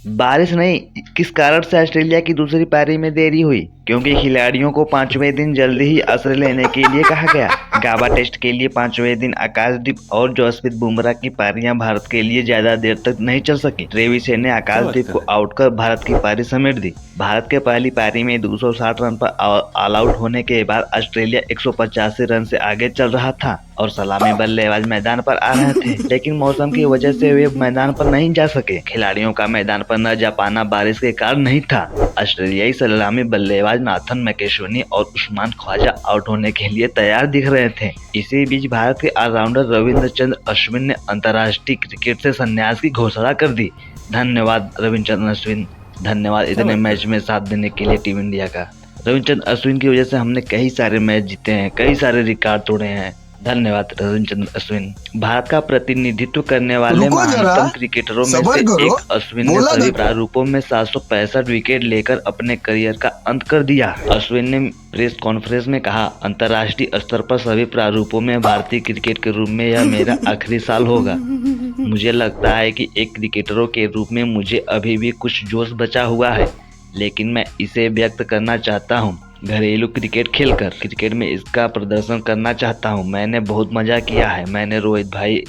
बारिश नहीं, किस कारण से ऑस्ट्रेलिया की दूसरी पारी में देरी हुई? क्योंकि खिलाड़ियों को पांचवें दिन जल्दी ही असर लेने के लिए कहा गया। गाबा टेस्ट के लिए पांचवें दिन आकाशदीप और जसप्रीत बुमराह की पारियां भारत के लिए ज्यादा देर तक नहीं चल सकी। ट्रेविस हेड ने क्या बात आकाशदीप कर को रहे हैं? आउट कर भारत की पारी समेट दी। भारत के पहली पारी में 260 रन पर ऑल आउट होने के बाद ऑस्ट्रेलिया 185 रन से आगे चल रहा था और सलामी बल्लेबाज मैदान पर आ रहे थे, लेकिन मौसम की वजह से वे मैदान पर नहीं जा सके। खिलाड़ियों का मैदान पर न जा पाना बारिश के कारण नहीं था। ऑस्ट्रेलियाई सलामी बल्लेबाज नाथन मैकेस्टनी और उस्मान ख्वाजा आउट होने के लिए तैयार दिख रहे थे। इसी बीच भारत के ऑलराउंडर रविचंद्रन अश्विन ने अंतर्राष्ट्रीय क्रिकेट से संन्यास की घोषणा कर दी। धन्यवाद रविचंद्रन अश्विन, धन्यवाद क्या इतने बात कर मैच रहे में साथ देने के लिए टीम इंडिया का। रविचंद्रन अश्विन की वजह से हमने कई सारे मैच जीते हैं, कई सारे रिकॉर्ड तोड़े हैं। धन्यवाद रविचंद्रन अश्विन। भारत का प्रतिनिधित्व करने वाले रुको जरा, महानतम क्रिकेटरों में सबर से करो, एक अश्विन ने बोला सभी था। प्रारूपों में 765 विकेट लेकर अपने करियर का अंत कर दिया। अश्विन ने प्रेस कॉन्फ्रेंस में कहा, अंतर्राष्ट्रीय स्तर पर सभी प्रारूपों में भारतीय क्रिकेट के रूप में यह मेरा आखिरी साल होगा। मुझे लगता है कि एक क्रिकेटरों के रूप में मुझे अभी भी कुछ जोश बचा हुआ है, लेकिन मैं इसे व्यक्त करना चाहता हूँ घरेलू क्रिकेट खेलकर। क्रिकेट में इसका प्रदर्शन करना चाहता हूँ। मैंने बहुत मजा किया है। मैंने रोहित भाई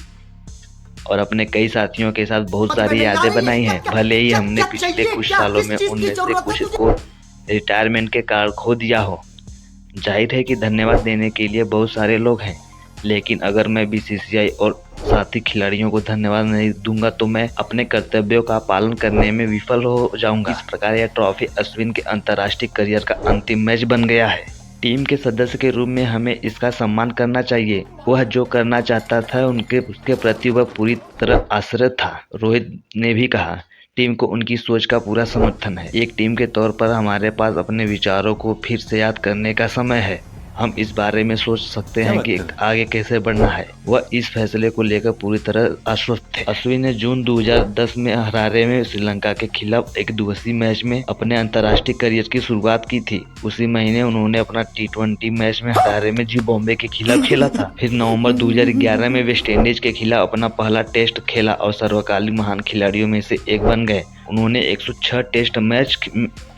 और अपने कई साथियों के साथ बहुत सारी यादें बनाई हैं। भले ही हमने पिछले कुछ सालों में उनमें से कुछ को रिटायरमेंट के कारण खो दिया हो। जाहिर है कि धन्यवाद देने के लिए बहुत सारे लोग हैं, लेकिन अगर मैं बीसीसीआई और साथी खिलाड़ियों को धन्यवाद नहीं दूंगा तो मैं अपने कर्तव्यों का पालन करने में विफल हो जाऊंगा। इस प्रकार यह ट्रॉफी अश्विन के अंतर्राष्ट्रीय करियर का अंतिम मैच बन गया है। टीम के सदस्य के रूप में हमें इसका सम्मान करना चाहिए। वह जो करना चाहता था उसके प्रति वह पूरी तरह आश्रित था। रोहित ने भी कहा, टीम को उनकी सोच का पूरा समर्थन है। एक टीम के तौर पर हमारे पास अपने विचारों को फिर से याद करने का समय है। हम इस बारे में सोच सकते क्या हैं बात कि कर रहे हैं? आगे कैसे बढ़ना है। वह इस फैसले को लेकर पूरी तरह आश्वस्त थे। अश्विन ने जून 2010 में हरारे में श्रीलंका के खिलाफ एक दिवसीय मैच में अपने अंतर्राष्ट्रीय करियर की शुरुआत की थी। उसी महीने उन्होंने अपना टी20 मैच में हरारे में जिम्बाब्वे के खिलाफ खेला था। फिर नवंबर 2011 में वेस्टइंडीज के खिलाफ अपना पहला टेस्ट खेला और सर्वकालीन महान खिलाड़ियों में से एक बन गए। उन्होंने 106 टेस्ट मैच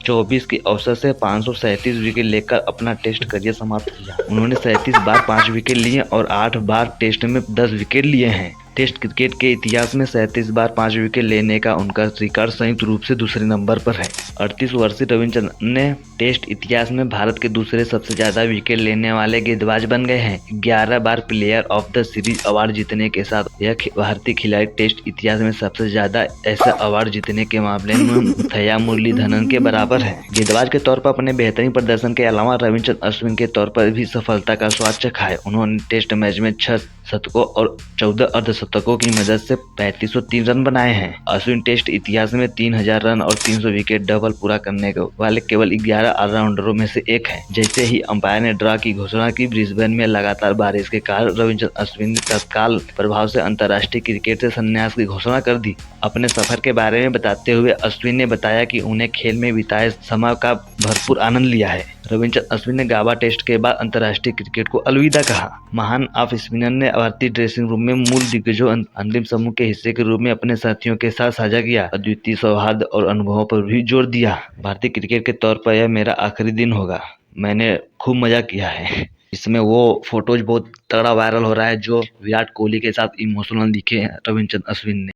24 के अवसर से 537 विकेट लेकर अपना टेस्ट करियर समाप्त किया। उन्होंने 37 बार 5 विकेट लिए और 8 बार टेस्ट में 10 विकेट लिए हैं। टेस्ट क्रिकेट के इतिहास में 37 बार 5 विकेट लेने का उनका रिकॉर्ड संयुक्त रूप से दूसरे नंबर पर है। 38 वर्षीय रविचंद्रन ने टेस्ट इतिहास में भारत के दूसरे सबसे ज्यादा विकेट लेने वाले गेंदबाज बन गए हैं। 11 बार player of the series award जीतने के साथ यह भारतीय खिलाड़ी टेस्ट इतिहास में सबसे ज्यादा ऐसा अवार्ड जीतने के मामले में मुथैया मुरलीधरन के बराबर है। गेंदबाज के तौर पर अपने बेहतरीन प्रदर्शन के अलावा रविचंद्रन अश्विन के तौर पर भी सफलता का स्वाद चखा है। उन्होंने टेस्ट मैच में 6 शतकों और 14 अर्धशतकों की मदद से 3503 रन बनाए हैं। अश्विन टेस्ट इतिहास में 3000 रन और 300 विकेट डबल पूरा करने वाले केवल 11 ऑलराउंडरों में से एक है। जैसे ही अंपायर ने ड्रॉ की घोषणा की, ब्रिस्बेन में लगातार बारिश के कारण रविचंद्रन अश्विन ने तत्काल प्रभाव से अंतर्राष्ट्रीय क्रिकेट से संन्यास की घोषणा कर दी। अपने सफर के बारे में बताते हुए अश्विन ने बताया कि उन्हें खेल में बिताए समय का भरपूर आनंद लिया है। रविचंद्रन अश्विन ने गाबा टेस्ट के बाद अंतर्राष्ट्रीय क्रिकेट को अलविदा कहा। महान ऑफ स्पिनर ने भारतीय ड्रेसिंग रूम में मूल दिग्गजों अंतिम समूह के हिस्से के रूप में अपने साथियों के साथ साझा किया। अद्वितीय सौहार्द और अनुभवों पर भी जोर दिया। भारतीय क्रिकेट के तौर पर यह मेरा आखिरी दिन होगा। मैंने खूब मजा किया है। इसमें वो फोटोज बहुत तगड़ा वायरल हो रहा है जो विराट कोहली के साथ इमोशनल दिखे हैं रविचंद्रन अश्विन ने।